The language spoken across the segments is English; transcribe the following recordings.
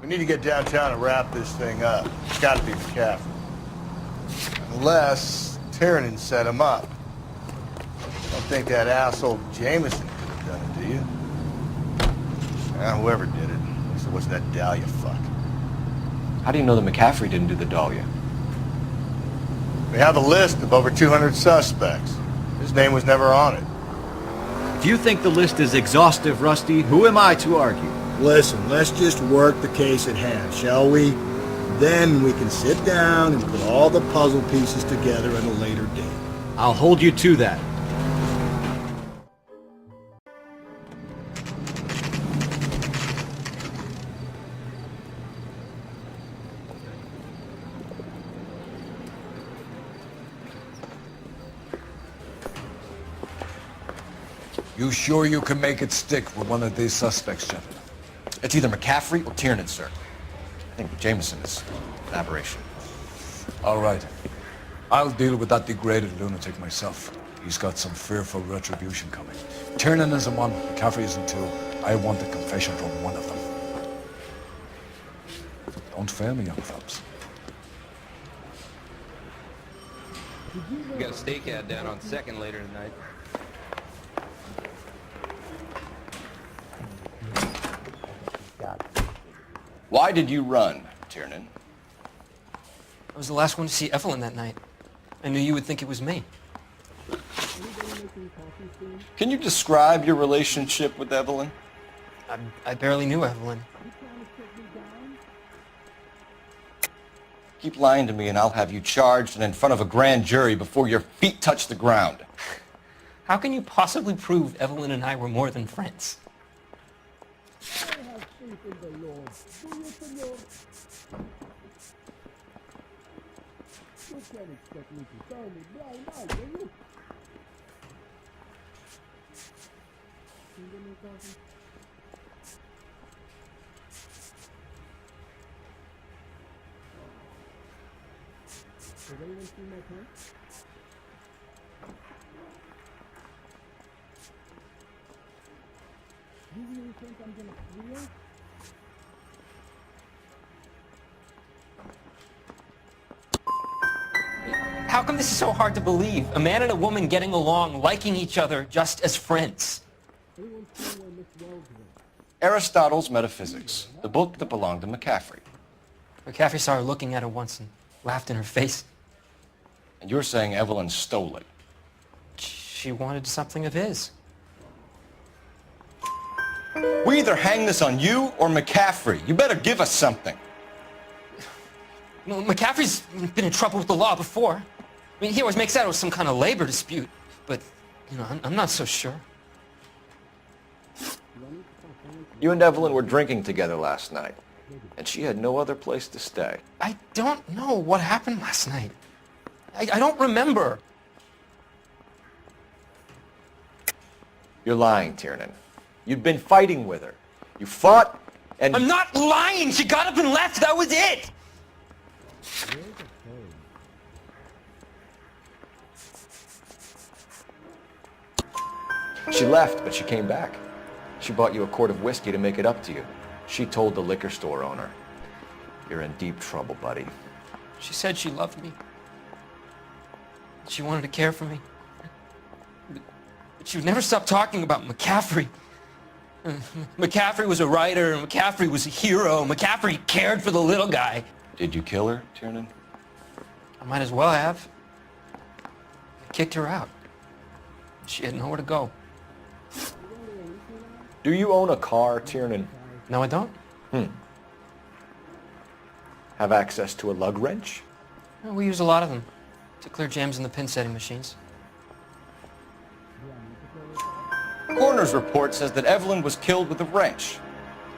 We need to get downtown and wrap this thing up. It's got to be McCaffrey. Unless Tiernan set him up. Don't think that asshole Jameson could have done it, do you? Whoever did it. At least it wasn't that Dahlia fuck. How do you know that McCaffrey didn't do the Dahlia? We have a list of over 200 suspects. His name was never on it. If you think the list is exhaustive, Rusty, who am I to argue? Listen, let's just work the case at hand, shall we? Then we can sit down and put all the puzzle pieces together at a later date. I'll hold you to that. You sure you can make it stick with one of these suspects, gentlemen? It's either McCaffrey or Tiernan, sir. I think Jameson is an aberration. All right. I'll deal with that degraded lunatic myself. He's got some fearful retribution coming. Tiernan isn't one, McCaffrey isn't two. I want a confession from one of them. Don't fail me, young fellas. We got a stakeout down on 2nd later tonight. Why did you run, Tiernan? I was the last one to see Evelyn that night. I knew you would think it was me. Can you describe your relationship with Evelyn? I barely knew Evelyn. Keep lying to me and I'll have you charged and in front of a grand jury before your feet touch the ground. How can you possibly prove Evelyn and I were more than friends? How come this is so hard to believe? A man and a woman getting along, liking each other just as friends. Aristotle's Metaphysics, the book that belonged to McCaffrey. McCaffrey saw her looking at her once and laughed in her face. And you're saying Evelyn stole it. She wanted something of his. We either hang this on you or McCaffrey. You better give us something. Well, McCaffrey's been in trouble with the law before. I mean, he always makes out it was some kind of labor dispute. But, you know, I'm not so sure. You and Evelyn were drinking together last night, and she had no other place to stay. I don't know what happened last night. I don't remember. You're lying, Tiernan. You'd been fighting with her. You fought, and... I'm not lying! She got up and left! That was it! She left, but she came back. She bought you a quart of whiskey to make it up to you. She told the liquor store owner. You're in deep trouble, buddy. She said she loved me. She wanted to care for me. But she would never stop talking about McCaffrey. McCaffrey was a writer, McCaffrey was a hero, McCaffrey cared for the little guy. Did you kill her, Tiernan? I might as well have. I kicked her out. She had nowhere to go. Do you own a car, Tiernan? No, I don't. Have access to a lug wrench? Well, we use a lot of them to clear jams in the pin setting machines. Coroner's report says that Evelyn was killed with a wrench.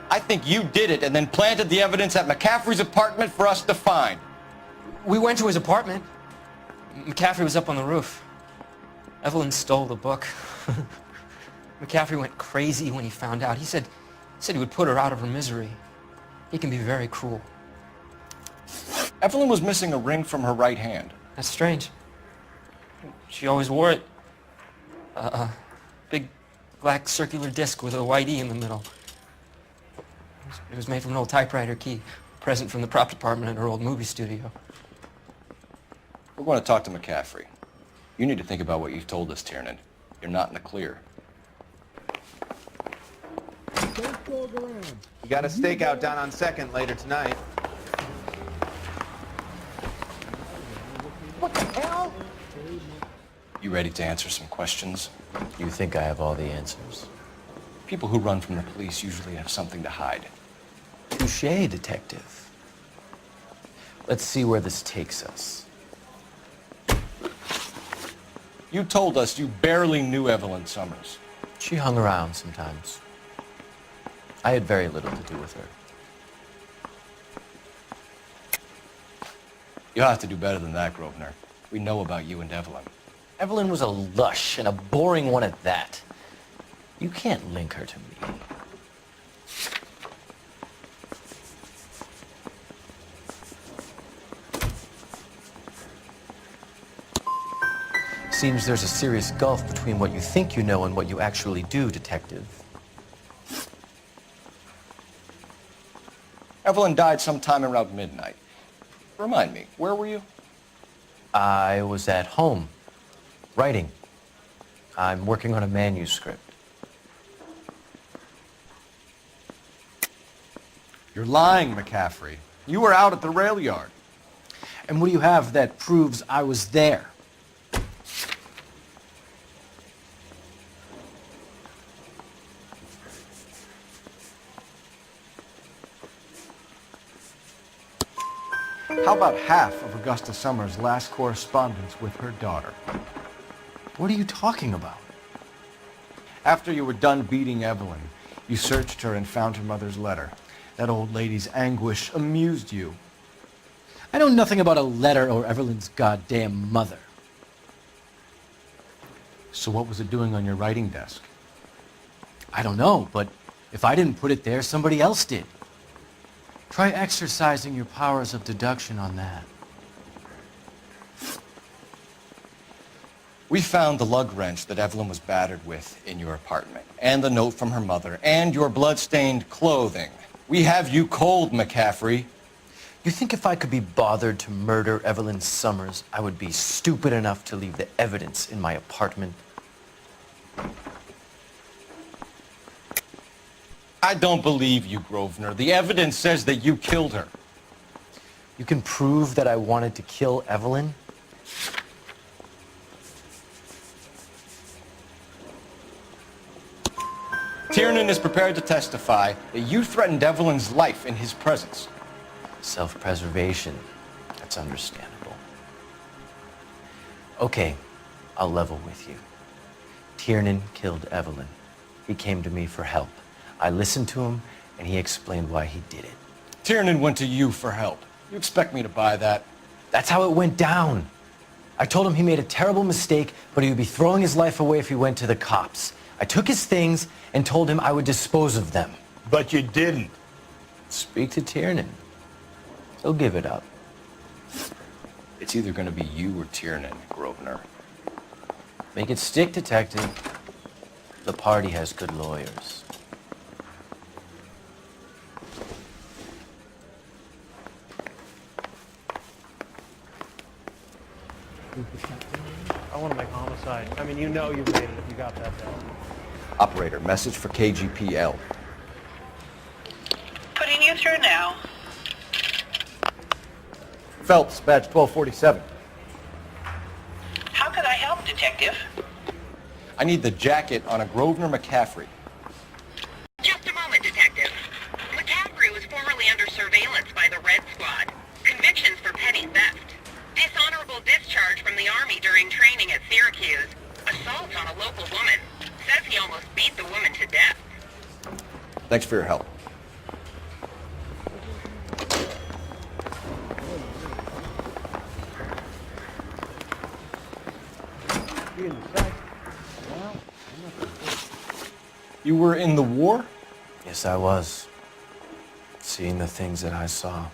I think you did it and then planted the evidence at McCaffrey's apartment for us to find. We went to his apartment. McCaffrey was up on the roof. Evelyn stole the book. McCaffrey went crazy when he found out. He said he would put her out of her misery. He can be very cruel. Evelyn was missing a ring from her right hand. That's strange. She always wore it. Big black circular disc with a white E in the middle. It was made from an old typewriter key, a present from the prop department at her old movie studio. We're going to talk to McCaffrey. You need to think about what you've told us, Tiernan. You're not in the clear. You got a stakeout down on 2nd later tonight. What the hell? You ready to answer some questions? You think I have all the answers? People who run from the police usually have something to hide. Touché, detective. Let's see where this takes us. You told us you barely knew Evelyn Summers. She hung around sometimes. I had very little to do with her. You'll have to do better than that, Grosvenor. We know about you and Evelyn. Evelyn was a lush, and a boring one at that. You can't link her to me. Seems there's a serious gulf between what you think you know and what you actually do, detective. Evelyn died sometime around midnight. Remind me, where were you? I was at home, writing. I'm working on a manuscript. You're lying, McCaffrey. You were out at the rail yard. And what do you have that proves I was there? How about half of Augusta Summers' last correspondence with her daughter? What are you talking about? After you were done beating Evelyn, you searched her and found her mother's letter. That old lady's anguish amused you. I know nothing about a letter or Evelyn's goddamn mother. So what was it doing on your writing desk? I don't know, but if I didn't put it there, somebody else did. Try exercising your powers of deduction on that. We found the lug wrench that Evelyn was battered with in your apartment, and the note from her mother, and your blood-stained clothing. We have you cold, McCaffrey. You think if I could be bothered to murder Evelyn Summers, I would be stupid enough to leave the evidence in my apartment? I don't believe you, Grosvenor. The evidence says that you killed her. You can prove that I wanted to kill Evelyn? Tiernan is prepared to testify that you threatened Evelyn's life in his presence. Self-preservation. That's understandable. Okay, I'll level with you. Tiernan killed Evelyn. He came to me for help. I listened to him, and he explained why he did it. Tiernan went to you for help. You expect me to buy that? That's how it went down. I told him he made a terrible mistake, but he would be throwing his life away if he went to the cops. I took his things and told him I would dispose of them. But you didn't. Speak to Tiernan. He'll give it up. It's either going to be you or Tiernan, Grosvenor. Make it stick, detective. The party has good lawyers. I want to make homicide. I mean, you know you've made it if you got that down. Operator, message for KGPL. Putting you through now. Phelps, badge 1247. How could I help, Detective? I need the jacket on a Grosvenor McCaffrey. Just a moment, Detective. McCaffrey was formerly under surveillance by the Red Squad. Convictions for petty theft. Dishonorable discharge from the Army during training at Syracuse. Assault on a local woman. Says he almost beat the woman to death. Thanks for your help. You were in the war? Yes, I was. Seeing the things that I saw,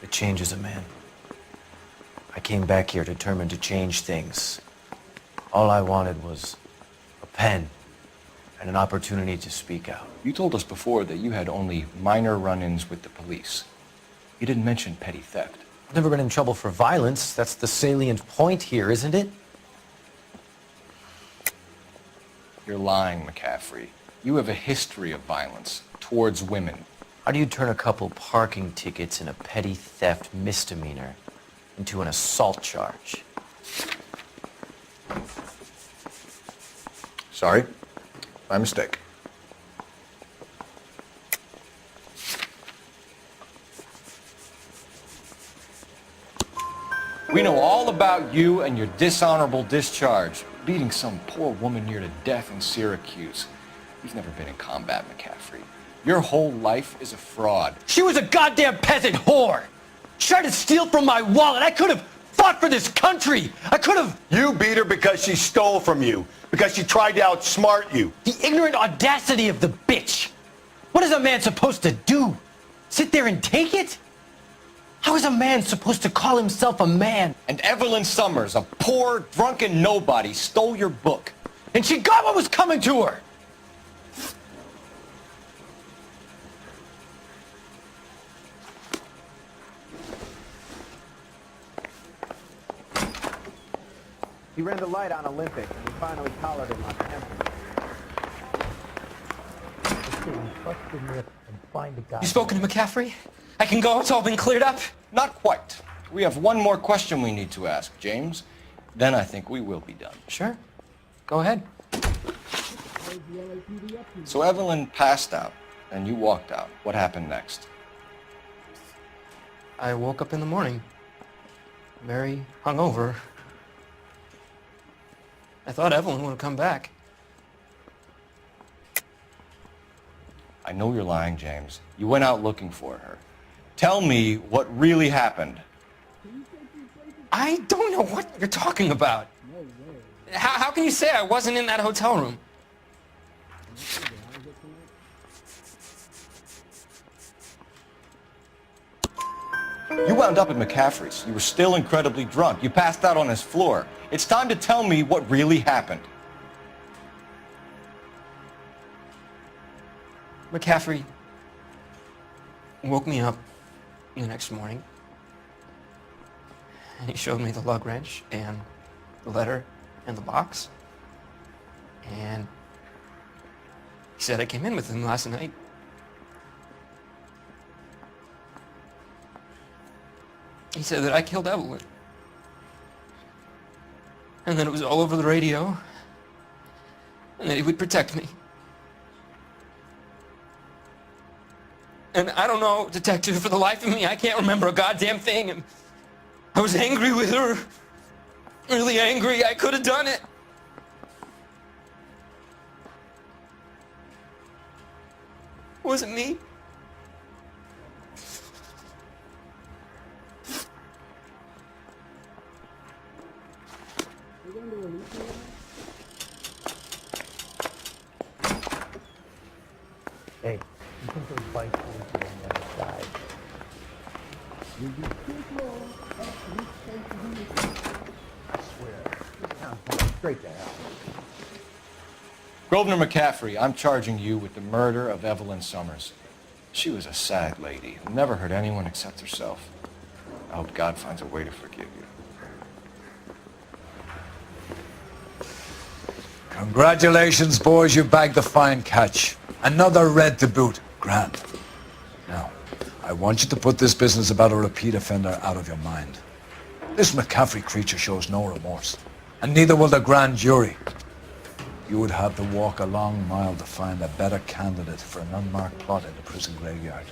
it changes a man. I came back here determined to change things. All I wanted was a pen and an opportunity to speak out. You told us before that you had only minor run-ins with the police. You didn't mention petty theft. I've never been in trouble for violence. That's the salient point here, isn't it? You're lying, McCaffrey. You have a history of violence towards women. How do you turn a couple parking tickets and a petty theft misdemeanor into an assault charge? Sorry, my mistake. We know all about you and your dishonorable discharge, beating some poor woman near to death in Syracuse. You've never been in combat, McCaffrey. Your whole life is a fraud. She was a goddamn peasant whore! She tried to steal from my wallet! I could have fought for this country! I could have... You beat her because she stole from you, because she tried to outsmart you. The ignorant audacity of the bitch! What is a man supposed to do? Sit there and take it? How is a man supposed to call himself a man? And Evelyn Summers, a poor, drunken nobody, stole your book. And she got what was coming to her! He ran the light on Olympic, and we finally collared him on Hampton. You spoken to McCaffrey? I can go? It's all been cleared up? Not quite. We have one more question we need to ask, James. Then I think we will be done. Sure. Go ahead. So Evelyn passed out, and you walked out. What happened next? I woke up in the morning, very hungover. I thought Evelyn would have come back. I know you're lying, James. You went out looking for her. Tell me what really happened. I don't know what you're talking about. How can you say I wasn't in that hotel room? You wound up at McCaffrey's. You were still incredibly drunk. You passed out on his floor. It's time to tell me what really happened. McCaffrey woke me up the next morning, and he showed me the lug wrench and the letter and the box, and he said I came in with him last night. He said that I killed Evelyn, and that it was all over the radio, and that he would protect me. And I don't know, detective, for the life of me, I can't remember a goddamn thing. And I was angry with her. Really angry. I could have done it. It wasn't me. Hey, you think those bikes will be on the other side? I swear, this town's going straight to hell. Grosvenor McCaffrey, I'm charging you with the murder of Evelyn Summers. She was a sad lady who never hurt anyone except herself. I hope God finds a way to forgive you. Congratulations, boys. You bagged a fine catch. Another red to boot. Grand. Now, I want you to put this business about a repeat offender out of your mind. This McCaffrey creature shows no remorse, and neither will the grand jury. You would have to walk a long mile to find a better candidate for an unmarked plot in the prison graveyard.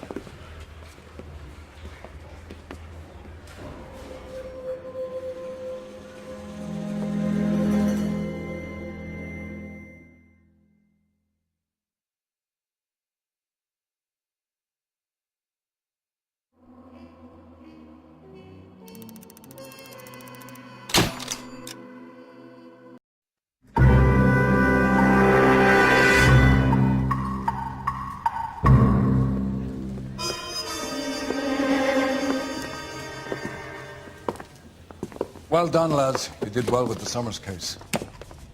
Well done, lads. You did well with the Summers case.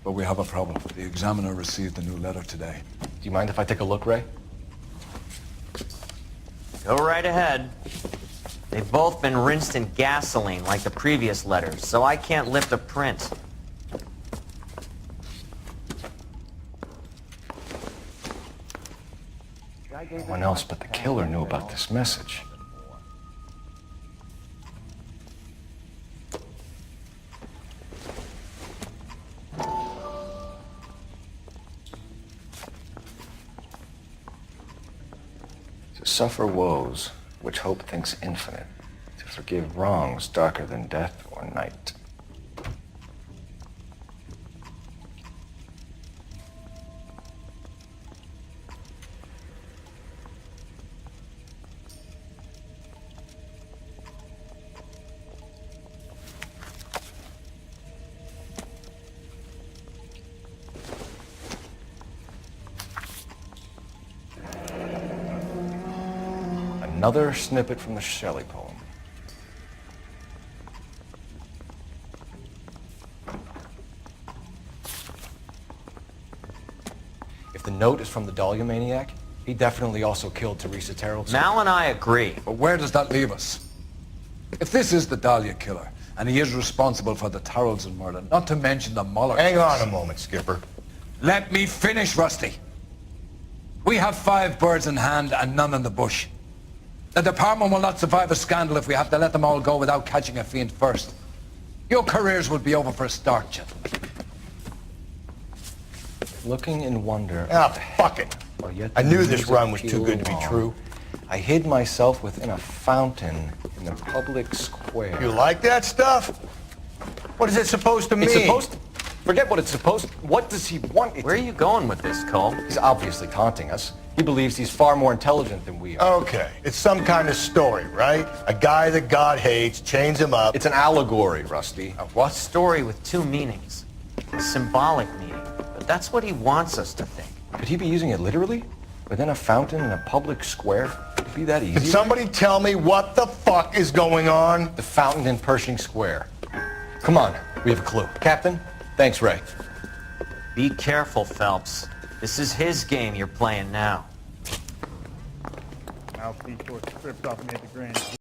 But we have a problem. The Examiner received a new letter today. Do you mind if I take a look, Ray? Go right ahead. They've both been rinsed in gasoline like the previous letters, so I can't lift a print. No one else but the killer knew about this message. To suffer woes which hope thinks infinite, to forgive wrongs darker than death or night. Another snippet from the Shelley poem. If the note is from the Dahlia maniac, he definitely also killed Teresa Terrell. Mal and I agree. But where does that leave us? If this is the Dahlia killer, and he is responsible for the Tarrelson murder, not to mention the Muller Hang case. on a moment, Skipper. Let me finish, Rusty. We have 5 birds in hand and none in the bush. The department will not survive a scandal if we have to let them all go without catching a fiend first. Your careers will be over for a start, gentlemen. Looking in wonder. Ah, fuck it. Well, yet I the knew this news run was too appealed good to be on. true. I hid myself within a fountain in the public square. You like that stuff? What is it supposed to mean? It's supposed to... Forget what it's supposed to... What does he want it Where are you going with this, Cole? He's obviously taunting us. He believes he's far more intelligent than we are. Okay, it's some kind of story, right? A guy that God hates, chains him up. It's an allegory, Rusty. A what? Story with 2 meanings. A symbolic meaning. But that's what he wants us to think. Could he be using it literally? Within a fountain in a public square? Could it be that easy? Can somebody tell me what the fuck is going on? The fountain in Pershing Square. Come on, we have a clue. Captain? Thanks, Ray. Be careful, Phelps. This is his game you're playing now. I'll see short stripped off me at the Grand.